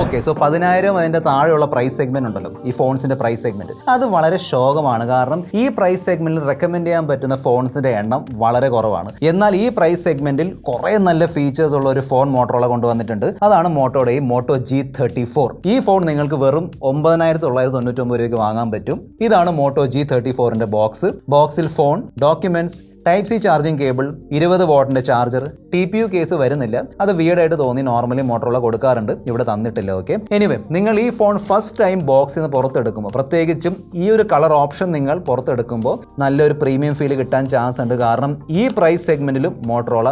Okay, so 10,000 അതിൻ്റെ താഴെയുള്ള price segment ഉണ്ടല്ലോ, ഈ ഫോൺസിന്റെ പ്രൈസ് സെഗ്മെന്റ് അത് വളരെ ശോകമാണ്. കാരണം ഈ പ്രൈസ് സെഗ്മെന്റിൽ റെക്കമെൻഡ് ചെയ്യാൻ പറ്റുന്ന ഫോൺസിന്റെ എണ്ണം വളരെ കുറവാണ്. എന്നാൽ ഈ പ്രൈസ് സെഗ്മെന്റിൽ കുറേ നല്ല ഫീച്ചേഴ്സ് ഉള്ള ഒരു ഫോൺ മോട്ടോറോള കൊണ്ടുവന്നിട്ടുണ്ട്. അതാണ് മോട്ടോയുടെ ഈ മോട്ടോ G34. ഈ ഫോൺ നിങ്ങൾക്ക് വെറും 9,999 രൂപയ്ക്ക് വാങ്ങാൻ പറ്റും. ഇതാണ് മോട്ടോ G34ന്റെ ബോക്സിൽ phone, documents, type C charging cable, 20 വാട്ടിന്റെ ചാർജർ, TPU കേസ് വരുന്നില്ല. അത് വിയർഡായിട്ട് തോന്നി, നോർമലി മോട്ടോറോള കൊടുക്കാറുണ്ട്, ഇവിടെ തന്നിട്ടില്ല. ഓക്കെ, എനിവേ നിങ്ങൾ ഈ ഫോൺ ഫസ്റ്റ് ടൈം ബോക്സിൽ നിന്ന് പുറത്തെടുക്കുമ്പോൾ, പ്രത്യേകിച്ചും ഈ ഒരു കളർ ഓപ്ഷൻ നിങ്ങൾ പുറത്തെടുക്കുമ്പോൾ നല്ലൊരു പ്രീമിയം ഫീൽ കിട്ടാൻ ചാൻസ് ഉണ്ട്. കാരണം ഈ പ്രൈസ് സെഗ്മെന്റിലും മോട്ടോറോള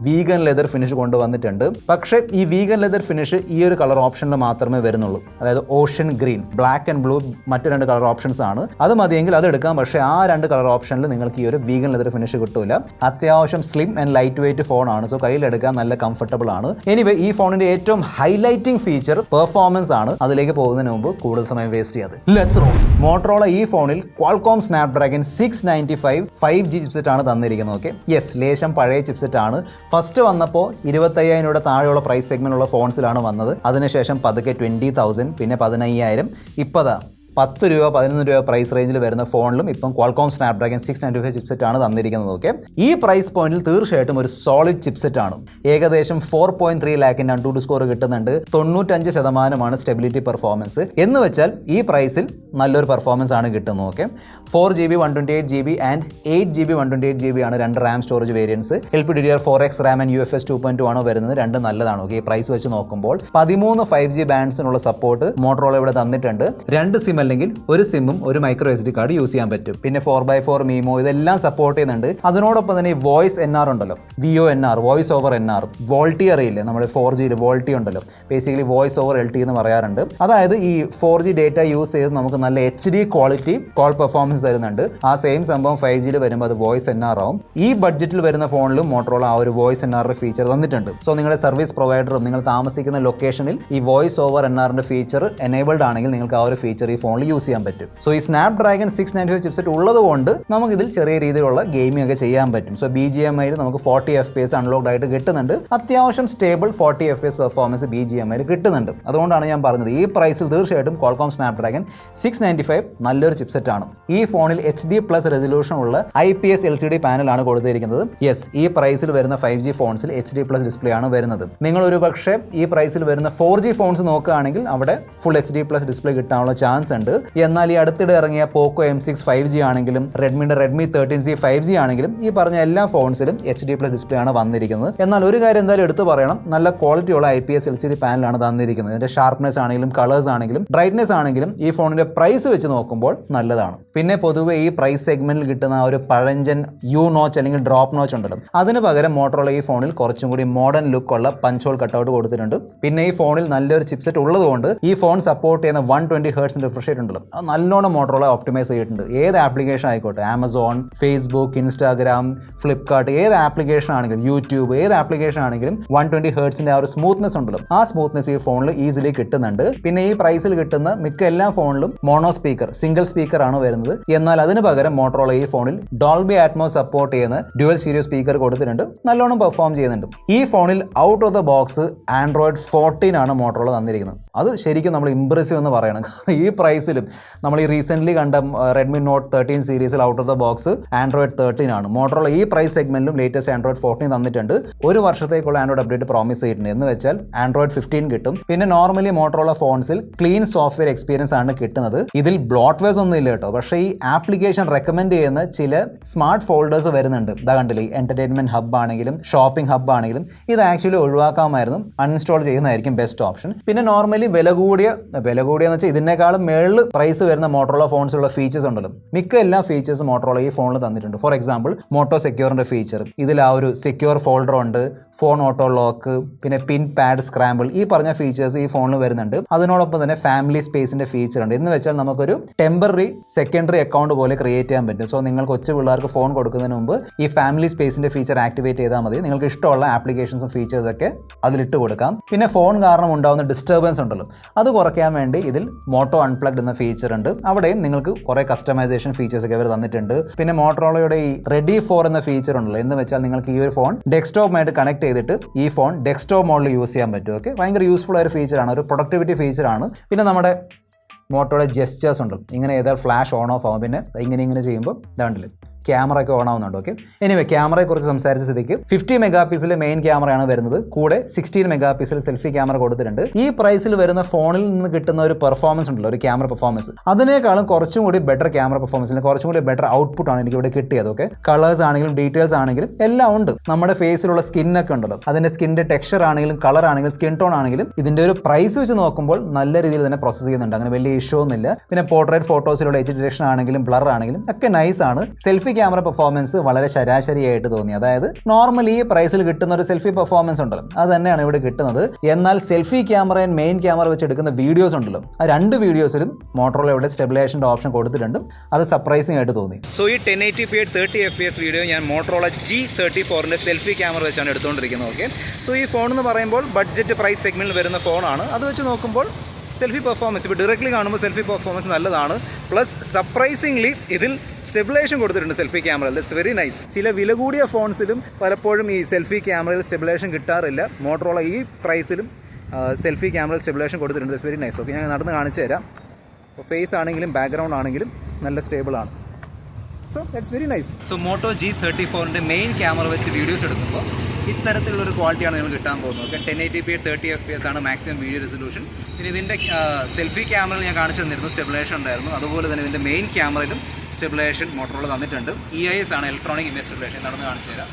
വീഗൻ ലെതർ ഫിനിഷ് കൊണ്ടുവന്നിട്ടുണ്ട്. പക്ഷേ ഈ വീഗൻ ലെതർ ഫിനിഷ് ഈ ഒരു കളർ ഓപ്ഷനിൽ മാത്രമേ വരുന്നുള്ളൂ. അതായത് ocean green, black and blue മറ്റു 2 കളർ ഓപ്ഷൻസ് ആണ്. അത് മതിയെങ്കിൽ അത് എടുക്കാം. പക്ഷേ ആ 2 കളർ ഓപ്ഷനിൽ നിങ്ങൾക്ക് ഈ ഒരു വീഗൻ ലെതർ ഫിനിഷ് കിട്ടൂല. അത്യാവശ്യം സ്ലിം ആൻഡ് ലൈറ്റ് വെയിറ്റ് ഫോണാണ്. സോ കയ്യിലെടുക്കാൻ നല്ല കംഫർട്ടബിൾ ആണ്. എനിവേ ഈ ഫോണിന്റെ ഏറ്റവും ഹൈലൈറ്റിംഗ് ഫീച്ചർ പെർഫോമൻസ് ആണ്. അതിലേക്ക് പോകുന്നതിന് മുമ്പ് കൂടുതൽ സമയം വേസ്റ്റ് ചെയ്യാതെ ലെറ്റ്സ് റോൾ. മോട്ടോറോള ഈ ഫോണിൽ ക്വാൾകോം സ്നാപ്ഡ്രാഗൺ 695 5G ചിപ്സെറ്റ് ആണ് തന്നിരിക്കുന്നത്. ഓക്കെ, യെസ്, ലേശം പഴയ ചിപ്സെറ്റ് ആണ്. ഫസ്റ്റ് വന്നപ്പോൾ 25,000 രൂപ താഴെയുള്ള പ്രൈസ് സെഗ്മെന്റ് ഉള്ള ഫോൺസിലാണ് വന്നത്. അതിനുശേഷം പതുക്കെ 20,000, പിന്നെ 15,000, ഇപ്പതാ 10 രൂപ 11 രൂപ പ്രൈസ് റേഞ്ചിൽ വരുന്ന ഫോണിലും ഇപ്പം ക്വാൾകോം സ്നാപ്ഡ്രാഗൺ 695 ചിപ്സെറ്റ് ആണ് തന്നിരിക്കുന്നത്. ഓക്കെ, ഈ പ്രൈസ് പോയിന്റിൽ തീർച്ചയായിട്ടും ഒരു സോളിഡ് ചിപ്സെറ്റ് ആണ്. ഏകദേശം 4.3 ലാഖിന്റെ ANTUTU സ്കോർ കിട്ടുന്നുണ്ട്. 95% സ്റ്റെബിലിറ്റി പെർഫോമൻസ്. എന്ന് വെച്ചാൽ ഈ പ്രൈസിൽ നല്ലൊരു പെർഫോമൻസ് ആണ് കിട്ടുന്നത്. Okay, 4GB 128GB and 8GB 128GB ആണ് 2 RAM storage variants. LPDDR4X RAM and UFS 2.2 ആണ് വരുന്നത്. 2 നല്ലതാണ്. ഓക്കെ, ഈ പ്രൈസ് വെച്ച് നോക്കുമ്പോൾ 13 5G ബാൻഡ്സിനുള്ള സപ്പോർട്ട് മോട്ടോറോള ഇവിടെ തന്നിട്ടുണ്ട്. 2 സിം അല്ലെങ്കിൽ ഒരു സിമ്മും ഒരു മൈക്രോ SD കാർഡ് യൂസ് ചെയ്യാൻ പറ്റും. പിന്നെ 4x4 മീമോ ഇതെല്ലാം സപ്പോർട്ട് ചെയ്യുന്നുണ്ട്. അതിനോടൊപ്പം തന്നെ വോയിസ് NR ഉണ്ടല്ലോ, VONR, voice over NR, VoLTE അറിയില്ലേ, നമ്മുടെ 4G വോൾട്ടി ഉണ്ടല്ലോ, ബേസിക്കലി വോയിസ് ഓവർ LT എന്ന് പറയാറുണ്ട്. അതായത് ഈ 4G ഡേറ്റ യൂസ് ചെയ്ത് നമുക്ക് നല്ല HD ക്വാളിറ്റി കോൾ പെർഫോമൻസ് തരുന്നുണ്ട്. ആ സെയിം സംഭവം 5G വരുമ്പോൾ അത് വോയിസ് NR ആവും. ഈ ബഡ്ജറ്റിൽ വരുന്ന ഫോണിലും മോട്ടോറോള ആ ഒരു വോയിസ് NR ഫീച്ചർ തന്നിട്ടുണ്ട്. സോ നിങ്ങളുടെ സർവീസ് പ്രൊവൈഡറും നിങ്ങൾ താമസിക്കുന്ന ലൊക്കേഷനിൽ ഈ വോയിസ് ഓവർ NRന്റെ ഫീച്ചർ എനേബിൾഡ് ആണെങ്കിൽ നിങ്ങൾക്ക് ആ ഒരു ഫീച്ചർ ഈ ഫോണിൽ യൂസ് ചെയ്യാൻ പറ്റും. സോ ഈ സ്നാപ്ഡ്രാഗൺ 695 ചിപ്സെറ്റ് ഉള്ളത് കൊണ്ട് നമുക്ക് ഇതിൽ ചെറിയ രീതിയിലുള്ള ഗെയിമിംഗ് ഒക്കെ ചെയ്യാൻ പറ്റും. സോ BGMI നമുക്ക് 40 FPS അൺലോക്ഡ് ആയിട്ട് കിട്ടുന്നുണ്ട്. അത്യാവശ്യം സ്റ്റേബിൾ 40 FPS പെർഫോമൻസ് BGMI കിട്ടുന്നുണ്ട്. അതുകൊണ്ടാണ് ഞാൻ പറഞ്ഞത് ഈ പ്രൈസിൽ തീർച്ചയായിട്ടും ക്വാൾകോം സ്നാപ്ഡ്രാഗൺ 695 നല്ലൊരു ചിപ്സെറ്റ് ആണ്. ഈ ഫോണിൽ HD+ റെസൊല്യൂഷൻ ഉള്ള IPS LCD പാനലാണ് കൊടുത്തിരിക്കുന്നത്. യെസ്, ഈ പ്രൈസിൽ വരുന്ന 5G ഫോൺസിൽ HD+ ഡിസ്പ്ലേ ആണ് വരുന്നത്. നിങ്ങൾ ഒരു പക്ഷേ ഈ പ്രൈസിൽ വരുന്ന 4G ഫോൺസ് നോക്കുകയാണെങ്കിൽ അവിടെ ഫുൾ HD+ ഡിസ്പ്ലേ കിട്ടാനുള്ള ചാൻസ് ഉണ്ട്. എന്നാൽ ഈ അടുത്തിടെ ഇറങ്ങിയ പോക്കോ M6 5G ആണെങ്കിലും റെഡ്മി 13C 5G ആണെങ്കിലും ഈ പറഞ്ഞ എല്ലാ ഫോൺസിലും HD+ ഡിസ്പ്ലേ ആണ് വന്നിരിക്കുന്നത്. എന്നാൽ ഒരു കാര്യം എന്തായാലും എടുത്തു പറയണം, നല്ല ക്വാളിറ്റിയുള്ള IPS LCD പാനലാണ് തന്നിരിക്കുന്നത്. ഇതിന്റെ ഷാർപ്നെസ് ആണെങ്കിലും കളേഴ്സ് ആണെങ്കിലും ബ്രൈറ്റ്നെസ് ആണെങ്കിലും ഈ ഫോണിന്റെ പ്രൈസ് വെച്ച് നോക്കുമ്പോൾ നല്ലതാണ്. പിന്നെ പൊതുവെ ഈ പ്രൈസ് സെഗ്മെന്റിൽ കിട്ടുന്ന ഒരു പഴഞ്ചൻ U നോച്ച് അല്ലെങ്കിൽ ഡ്രോപ്പ് നോച്ച് ഉണ്ടല്ലോ, അതിന് പകരം മോട്ടോറോള ഈ ഫോണിൽ കുറച്ചും കൂടി മോഡേൺ ലുക്ക് ഉള്ള പഞ്ച് ഹോൾ കട്ടൗട്ട് കൊടുത്തിട്ടുണ്ട്. പിന്നെ ഈ ഫോണിൽ നല്ലൊരു ചിപ്സെറ്റ് ഉള്ളതുകൊണ്ട് ഈ ഫോൺ സപ്പോർട്ട് ചെയ്യുന്ന 120 Hz റിഫ്രഷ് റേറ്റ് ഉണ്ടല്ലോ, അത് നല്ലോണം മോട്ടോറോള ഒപ്റ്റിമൈസ് ചെയ്തിട്ടുണ്ട്. ഏത് ആപ്ലിക്കേഷൻ ആയിക്കോട്ടെ, ആമസോൺ, ഫേസ്ബുക്ക്, ഇൻസ്റ്റാഗ്രാം, ഫ്ലിപ്കാർട്ട്, ഏത് ആപ്ലിക്കേഷൻ ആണെങ്കിലും, യൂട്യൂബ്, ഏത് ആപ്ലിക്കേഷൻ ആണെങ്കിലും 120 Hzന്റെ ആ ഒരു സ്മൂത്ത്നെസ് ഉണ്ടല്ലോ, ആ സ്മൂത്ത്നെസ് ഈ ഫോണിൽ ഈസിലി കിട്ടുന്നുണ്ട്. പിന്നെ ഈ പ്രൈസിൽ കിട്ടുന്ന മിക്ക എല്ലാ ഫോണിലും മോണോ സ്പീക്കർ, സിംഗിൾ സ്പീക്കർ ആണ് വരുന്നത്. എന്നാൽ അതിന് പകരം മോട്ടോറോള ഈ ഫോണിൽ ഡോൾബി ആറ്റ്മോസ് സപ്പോർട്ട് ചെയ്യുന്ന ഡ്യുവൽ സ്റ്റീരിയോ സ്പീക്കർ കൊടുത്തിട്ടുണ്ട്. നല്ലോണം പെർഫോം ചെയ്യുന്നുണ്ട്. ഈ ഫോണിൽ out of the box Android 14 ആണ് മോട്ടോറോള തന്നിരിക്കുന്നത്. അത് ശരിക്കും നമ്മൾ ഇംപ്രസീവ് എന്ന് പറയണം. ഈ പ്രൈസിലും നമ്മൾ ഈ റീസെന്റ് കണ്ട റെഡ്മി നോട്ട് 13 സീരീസിൽ out of the box Android 13 ആണ്. മോട്ടോറോള ഈ പ്രൈസ് സെഗ്മെന്റിലും ലേറ്റസ്റ്റ് Android 14 തന്നിട്ടുണ്ട്. ഒരു വർഷത്തേക്കുള്ള ആൻഡ്രോയിഡ് അപ്ഡേറ്റ് പ്രോമിസ് ചെയ്തിട്ടുണ്ട്. എന്ന് വെച്ചാൽ Android 15 കിട്ടും. പിന്നെ നോർമലി മോട്ടോറോള ഫോൺസിൽ ക്ലീൻ സോഫ്റ്റ്വെയർ എക്സ്പീരിയൻസ് ആണ് കിട്ടുന്നത്. ഇതിൽ ബ്ലോട്ട്വെയർസ് ഒന്നും ഇല്ല കേട്ടോ. പക്ഷേ ഈ ആപ്ലിക്കേഷൻ റെക്കമെൻഡ് ചെയ്യുന്ന ചില സ്മാർട്ട് ഫോൾഡേഴ്സ് വരുന്നുണ്ട്. ഇതാ കണ്ടില്ലേ, എന്റർടൈൻമെന്റ് ഹബ് ആണെങ്കിലും ഷോപ്പിംഗ് ഹബ് ആണെങ്കിലും ഇത് ആക്ച്വലി ഒഴിവാക്കാമായിരുന്നു. അൺഇൻസ്റ്റാൾ ചെയ്യുന്നതായിരിക്കും ബെസ്റ്റ് ഓപ്ഷൻ. പിന്നെ നോർമലി വില കൂടിയെന്ന് വെച്ചാൽ ഇതിനേക്കാളും മേളിൽ പ്രൈസ് വരുന്ന മോട്ടോറോള ഫോൺസിലുള്ള ഫീച്ചേഴ്സ് ഉണ്ടല്ലോ, മിക്ക എല്ലാ ഫീച്ചേഴ്സും മോട്ടോറോള ഈ ഫോണിൽ തന്നിട്ടുണ്ട്. ഫോർ എക്സാമ്പിൾ മോട്ടോ സെക്യൂറിന്റെ ഫീച്ചർ, ഇതിൽ ആ ഒരു സെക്യൂർ ഫോൾഡർ ഉണ്ട്, ഫോൺ ഓട്ടോ ലോക്ക്, പിന്നെ പിൻ പാഡ് സ്ക്രാമ്പിൾ, ഈ പറഞ്ഞ ഫീച്ചേഴ്സ് ഈ ഫോണിൽ വരുന്നുണ്ട്. അതിനോടൊപ്പം തന്നെ ഫാമിലി സ്പേസിന്റെ ഫീച്ചർ ഉണ്ട്. എന്ന് വെച്ചാൽ നമുക്കൊരു ടെമ്പററി സെക്കൻഡറി അക്കൗണ്ട് പോലെ ക്രിയേറ്റ് ചെയ്യാൻ പറ്റും. സോ നിങ്ങൾ കൊച്ചു പിള്ളേർക്ക് ഫോൺ കൊടുക്കുന്നതിന് മുമ്പ് ഈ ഫാമിലി സ്പേസിന്റെ ഫീച്ചർ ആക്ടിവേറ്റ് ചെയ്താൽ മതി. നിങ്ങൾക്ക് ഇഷ്ടമുള്ള ആപ്ലിക്കേഷൻസും ഫീച്ചേഴ്സ് ഒക്കെ അതിലിട്ട് കൊടുക്കാം. പിന്നെ ഫോൺ കാരണം ഉണ്ടാകുന്ന ഡിസ്റ്റർബൻസ് ഉണ്ടല്ലോ, അത് കുറയ്ക്കാൻ വേണ്ടി ഇതിൽ മോട്ടോ അൺപ്ലഗ്ഡ് കാർഡ് എന്ന ഫീച്ചർ ഉണ്ട്. അവിടെയും നിങ്ങൾക്ക് കുറേ കസ്റ്റമൈസേഷൻ ഫീച്ചേഴ്സ് ഒക്കെ അവർ തന്നിട്ടുണ്ട്. പിന്നെ മോട്ടറോളയുടെ ഈ റെഡി ഫോർ എന്ന ഫീച്ചർ ഉണ്ടല്ലോ, എന്ന് വെച്ചാൽ നിങ്ങൾക്ക് ഈ ഒരു ഫോൺ ഡെസ്ക്ടോപ്പുമായിട്ട് കണക്ട് ചെയ്തിട്ട് ഈ ഫോൺ ഡെസ്ക്ടോപ്പ് മോഡിൽ യൂസ് ചെയ്യാൻ പറ്റും. ഓക്കെ, ഭയങ്കര യൂസ്ഫുൾ ആയ ഒരു ഫീച്ചറാണ്, ഒരു പ്രൊഡക്ടിവിറ്റി ഫീച്ചറാണ്. പിന്നെ നമ്മുടെ മോട്ടോയുടെ ജെസ്റ്റേഴ്സ് ഉണ്ട്, ഇങ്ങനെ ചെയ്താൽ ഫ്ലാഷ് ഓൺ ഓഫ് ആവും. പിന്നെ ഇങ്ങനെ ചെയ്യുമ്പോൾ ഇതാണ്ടില്ല ക്യാമറ ഒക്കെ ഓൺ ആവുന്നുണ്ട്. ഓക്കെ, എനിവേ ക്യാമറയെക്കുറിച്ച് സംസാരിച്ച സ്ഥിതിക്ക് 50 മെഗാ പിക്സൽ മെയിൻ ക്യാമറയാണ് വരുന്നത്. കൂടെ 16 മെഗാ പിക്സൽ സെൽഫി ക്യാമറ കൊടുത്തിട്ടുണ്ട്. ഈ പ്രൈസിൽ വരുന്ന ഫോണിൽ നിന്ന് കിട്ടുന്ന ഒരു പെർഫോമൻസ് ഉണ്ടല്ലോ, ഒരു ക്യാമറ പെർഫോമൻസ്, അതിനേക്കാളും കുറച്ചും കൂടി ബെറ്റർ ക്യാമറ പെർഫോമൻസിന് കുറച്ചും കൂടി ബെറ്റർ ഔട്ട്പുട്ട് ആണ് എനിക്ക് ഇവിടെ കിട്ടിയത്. ഓക്കെ, കളേഴ്സ് ആണെങ്കിലും ഡീറ്റെയിൽസ് ആണെങ്കിലും എല്ലാം ഉണ്ട്. നമ്മുടെ ഫേസിലുള്ള സ്കിന്നൊക്കെ ഉണ്ടല്ലോ, അതിന്റെ സ്കിന്നിന്റെ ടെക്സ്ചർ ആണെങ്കിലും കളർ ആണെങ്കിലും സ്കിൻ ടോൺ ആണെങ്കിലും ഇതിന്റെ ഒരു പ്രൈസ് വെച്ച് നോക്കുമ്പോൾ നല്ല രീതിയിൽ തന്നെ പ്രോസസ് ചെയ്യുന്നുണ്ട്. അങ്ങനെ വലിയ ഇഷ്യൂ ഒന്നുമില്ല. പിന്നെ പോർട്രേറ്റ് ഫോട്ടോസിലുള്ള എഡ്ജ് ഡിറ്റക്ഷൻ ആണെങ്കിലും ബ്ലർ ആണെങ്കിലും ഒക്കെ നൈസ് ആണ്. സെൽഫി ക്യാമറ പെർഫോമൻസ് വളരെ ശരാശരിയായിട്ട് തോന്നി. അതായത് നോർമലി ഈ പ്രൈസിൽ കിട്ടുന്ന ഒരു സെൽഫി പെർഫോമൻസ് ഉണ്ടല്ലോ, അത് തന്നെയാണ് ഇവിടെ കിട്ടുന്നത്. എന്നാൽ selfie camera and main camera വെച്ച് എടുക്കുന്ന വീഡിയോസ് ഉണ്ടല്ലോ, ആ രണ്ട് വീഡിയോസിലും മോട്ടോറോള ഇവിടെ സ്റ്റെബിലൈസേഷൻ്റെ ഓപ്ഷൻ കൊടുത്തിട്ടുണ്ട്. അത് സർപ്രൈസിംഗ് ആയിട്ട് തോന്നി. സോ ഈ 1080p 30 FPS വീഡിയോ ഞാൻ മോട്ടോറോള G34ൻ്റെ സെൽഫി ക്യാമറ വെച്ചാണ് എടുത്തുകൊണ്ടിരിക്കുന്നത്. ഓക്കെ, സോ ഈ ഫോൺ എന്ന് പറയുമ്പോൾ ബഡ്ജറ്റ് പ്രൈസ് സെഗ്മെന്റിൽ വരുന്ന ഫോണാണ്. അത് വെച്ച് നോക്കുമ്പോൾ സെൽഫി പെർഫോമൻസ് ഇപ്പോൾ ഡയറക്റ്റ്ലി കാണുമ്പോൾ സെൽഫി പെർഫോമൻസ് നല്ലതാണ്. പ്ലസ് സർപ്രൈസിംഗ്ലി ഇതിൽ സ്റ്റെബിലൈസേഷൻ കൊടുത്തിട്ടുണ്ട് സെൽഫി ക്യാമറയിൽ. That's very nice. ചില വില കൂടിയ ഫോൺസിലും പലപ്പോഴും ഈ സെൽഫി ക്യാമറയിൽ സ്റ്റെബിലൈസേഷൻ കിട്ടാറില്ല. മോട്ടോറോള ഈ പ്രൈസിലും സെൽഫി ക്യാമറയിൽ സ്റ്റെബിലൈസേഷൻ കൊടുത്തിട്ടുണ്ട്. That's very nice. ഓക്കെ, ഞാൻ നടന്ന് കാണിച്ചു തരാം. അപ്പോൾ ഫേസ് ആണെങ്കിലും ബാക്ക്ഗ്രൗണ്ട് ആണെങ്കിലും നല്ല സ്റ്റേബിൾ ആണ്. So that's very nice. So Moto G34ൻ്റെ മെയിൻ ക്യാമറ വെച്ച് വീഡിയോസ് എടുക്കുമ്പോൾ ഇത്തരത്തിലുള്ളൊരു ക്വാളിറ്റിയാണ് നിങ്ങൾ കിട്ടാൻ പോകുന്നത്. ഓക്കെ, 1080p 30 FPS ആണ് മാക്സിമം വീഡിയോ റെസൊല്യൂഷൻ. പിന്നെ ഇതിൻ്റെ സെൽഫി ക്യാമറയിൽ ഞാൻ കാണിച്ചു തന്നിരുന്നു, സ്റ്റെബിലൈസേഷൻ ഉണ്ടായിരുന്നു. അതുപോലെ തന്നെ ഇതിൻ്റെ മെയിൻ ക്യാമറയിലും സ്റ്റെബിലൈസേഷൻ മോട്ടോറോള തന്നിട്ടുണ്ട്. EIS ആണ്, ഇലക്ട്രോണിക് ഇമേജ് സ്റ്റെബിലൈസേഷൻ. നടന്ന് കാണിച്ചു തരാം.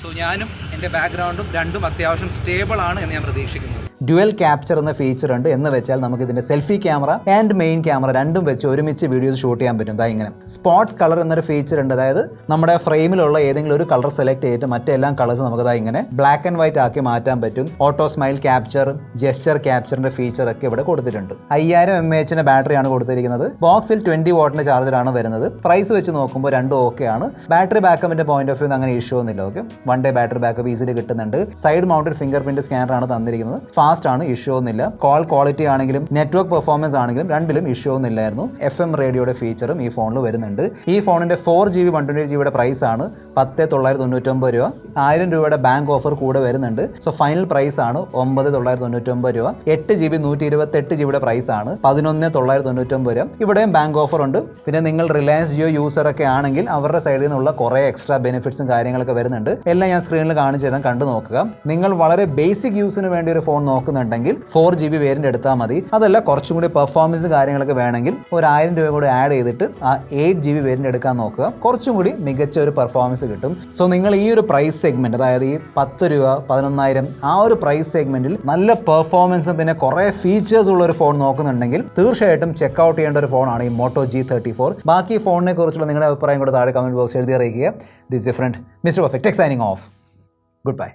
സോ ഞാനും എൻ്റെ ബാക്ക്ഗ്രൗണ്ടും രണ്ടും അത്യാവശ്യം സ്റ്റേബിൾ ആണ് എന്ന് ഞാൻ പ്രതീക്ഷിക്കുന്നു. ഡ്യുവൽ ക്യാപ്ചർ എന്ന ഫീച്ചർ ഉണ്ട്. എന്ന് വെച്ചാൽ നമുക്ക് ഇതിന്റെ selfie camera and main camera രണ്ടും വെച്ച് ഒരുമിച്ച് വീഡിയോസ് ഷൂട്ട് ചെയ്യാൻ പറ്റും. ഇങ്ങനെ സ്പോട്ട് കളർ എന്നൊരു ഫീച്ചർ ഉണ്ട്. അതായത് നമ്മുടെ ഫ്രെയിമിലുള്ള ഏതെങ്കിലും ഒരു കളർ സെലക്ട് ചെയ്തിട്ട് മറ്റെല്ലാം കളേഴ്സ് നമുക്ക് ഇങ്ങനെ ബ്ലാക്ക് ആൻഡ് വൈറ്റ് ആക്കി മാറ്റാൻ പറ്റും. ഓട്ടോ സ്മൈൽ ക്യാപ്ചർ, ജെസ്റ്റർ ക്യാപ്ചറിന്റെ ഫീച്ചർ ഒക്കെ ഇവിടെ കൊടുത്തിട്ടുണ്ട്. 5000 mAh ബാറ്ററിയാണ് കൊടുത്തിരിക്കുന്നത്. ബോക്സിൽ 20 വാട്ടിന്റെ ചാർജറാണ് വരുന്നത്. പ്രൈസ് വെച്ച് നോക്കുമ്പോൾ രണ്ടും ഓക്കെ ആണ്. ബാറ്ററി ബാക്കപ്പിന്റെ പോയിന്റ് ഓഫ് വ്യൂ അങ്ങനെ ഇഷ്യൂ ഒന്നുമില്ല. Okay, 1 day battery backup easily കിട്ടുന്നുണ്ട്. സൈഡ് മൗണ്ടഡ് ഫിംഗർ പ്രിന്റ് സ്കാനറാണ് തന്നിരിക്കുന്നത്. ഫാസ്റ്റ് ആണ്, ഇഷ്യൂ ഒന്നുമില്ല. കോൾ ക്വാളിറ്റി ആണെങ്കിലും നെറ്റ്വർക്ക് പെർഫോമൻസ് ആണെങ്കിലും രണ്ടിലും ഇഷ്യൂ ഒന്നുമില്ലായിരുന്നു. FM റേഡിയോയുടെ ഫീച്ചറും ഈ ഫോണിൽ വരുന്നുണ്ട്. ഈ ഫോണിന്റെ 4GB 128GB പ്രൈസ് ആണ് 10,999 രൂപ. 1000 രൂപയുടെ ബാങ്ക് ഓഫർ കൂടെ വരുന്നുണ്ട്. സോ ഫൈനൽ പ്രൈസ് ആണ് 9,999 രൂപ. 8GB 128GB പ്രൈസ് ആണ് 11,999 രൂപ. ഇവിടെയും ബാങ്ക് ഓഫർ ഉണ്ട്. പിന്നെ നിങ്ങൾ റിലയൻസ് ജിയോ യൂസർ ഒക്കെ ആണെങ്കിൽ അവരുടെ സൈഡിൽ നിന്നുള്ള കുറേ എക്സ്ട്രാ ബെനിഫിറ്റ്സും കാര്യങ്ങളൊക്കെ വരുന്നുണ്ട്. എല്ലാം ഞാൻ സ്ക്രീനിൽ കാണിച്ചു തരാം, കണ്ടു നോക്കുക. നിങ്ങൾ വളരെ ബേസിക് യൂസിന് വേണ്ടി ഒരു ഫോൺ നോക്കുന്നുണ്ടെങ്കിൽ 4GB വേരിയന്റ് എടുത്താൽ മതി. അതല്ല കുറച്ചും കൂടി പെർഫോമൻസ് കാര്യങ്ങളൊക്കെ വേണമെങ്കിൽ ഒരു 1000 രൂപ കൂടി ആഡ് ചെയ്തിട്ട് ആ 8GB വേരിയന്റ് എടുക്കാൻ നോക്കുക. കുറച്ചും കൂടി മികച്ച ഒരു പെർഫോമൻസ് കിട്ടും. സോ നിങ്ങൾ ഈ ഒരു പ്രൈസ് സെഗ്മെന്റ്, അതായത് ഈ 10 രൂപ 11,000 ആ ഒരു പ്രൈസ് സെഗ്മെന്റിൽ നല്ല പെർഫോമൻസും പിന്നെ കുറേ ഫീച്ചേഴ്സ് ഉള്ള ഒരു ഫോൺ നോക്കുന്നുണ്ടെങ്കിൽ തീർച്ചയായിട്ടും ചെക്ക് ഔട്ട് ചെയ്യേണ്ട ഒരു ഫോണാണ് ഈ മോട്ടോ G34. ബാക്കി ഫോണിനെ കുറിച്ചുള്ള നിങ്ങളുടെ അഭിപ്രായം കൂടെ താഴെ കമന്റ് ബോക്സ് എഴുതി അറിയിക്കുക. This is your friend mister perfect tech signing off. Good bye.